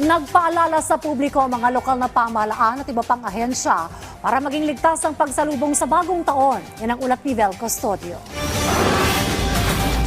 Nagpaalala sa publiko ang mga lokal na pamahalaan at iba pang ahensya para maging ligtas ang pagsalubong sa bagong taon. Yan ang ulat ni Vel Custodio.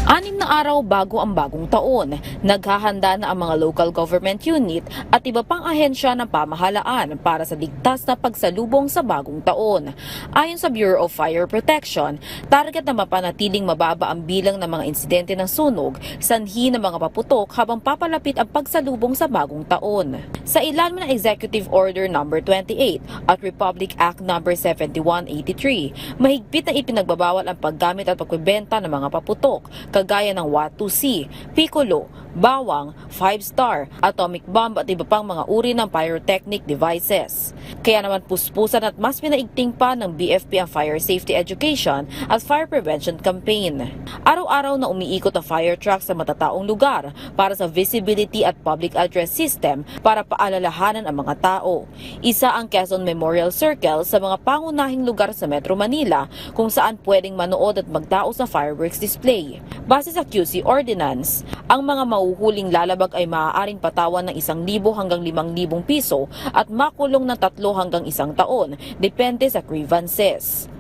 6 na araw bago ang bagong taon, naghahanda na ang mga local government unit at iba pang ahensya ng pamahalaan para sa ligtas na pagsalubong sa bagong taon. Ayon sa Bureau of Fire Protection, target na mapanatiling mababa ang bilang ng mga insidente ng sunog, sanhi ng mga paputok habang papalapit ang pagsalubong sa bagong taon. Sa ilalim ng Executive Order No. 28 at Republic Act No. 7183, mahigpit na ipinagbabawal ang paggamit at pagbebenta ng mga paputok, kagaya ng Watusi, Piccolo, Bawang, 5-star, atomic bomb at iba pang mga uri ng pyrotechnic devices. Kaya naman puspusan at mas pinaigting pa ng BFP ang fire safety education at fire prevention campaign. Araw-araw na umiikot ang fire truck sa matataong lugar para sa visibility at public address system para paalalahanan ang mga tao. Isa ang Quezon Memorial Circle sa mga pangunahing lugar sa Metro Manila kung saan pwedeng manood at magdaos sa fireworks display. Base sa QC Ordinance, ang mga mauhuling lalabag ay maaaring patawan ng 1,000 hanggang 5,000 piso at makulong ng 3 hanggang 1 taon, depende sa grievances.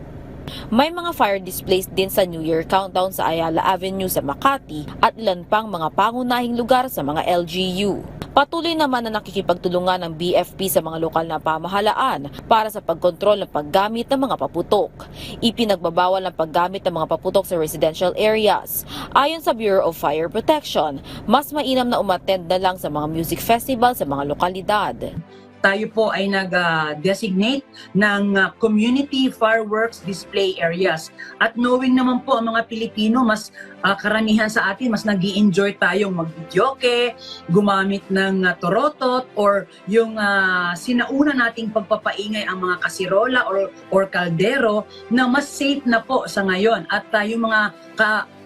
May mga fire displays din sa New Year countdown sa Ayala Avenue sa Makati at ilan pang mga pangunahing lugar sa mga LGU. Patuloy naman na nakikipagtulungan ng BFP sa mga lokal na pamahalaan para sa pagkontrol ng paggamit ng mga paputok. Ipinagbabawal ang paggamit ng mga paputok sa residential areas. Ayon sa Bureau of Fire Protection, mas mainam na umattend na lang sa mga music festival sa mga lokalidad. Tayo po ay nag-designate ng community fireworks display areas. At knowing naman po ang mga Pilipino, mas karamihan sa atin, mas nag-i-enjoy tayong mag-videoke, gumamit ng torotot, or yung sinauna nating pagpapaingay ang mga kasirola or kaldero na mas safe na po sa ngayon. At yung mga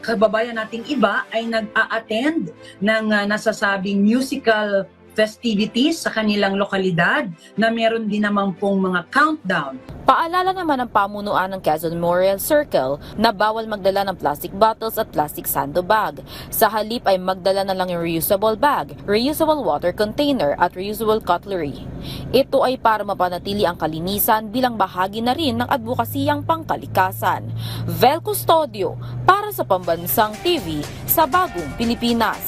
kababayan nating iba ay nag-a-attend ng nasasabing musical festivities sa kanilang lokalidad na meron din naman pong mga countdown. Paalala naman ng pamunuan ng Quezon Memorial Circle na bawal magdala ng plastic bottles at plastic sandbag. Sa halip ay magdala na lang yung reusable bag, reusable water container at reusable cutlery. Ito ay para mapanatili ang kalinisan bilang bahagi na rin ng advokasiyang pangkalikasan. Vel Custodio para sa Pambansang TV sa Bagong Pilipinas.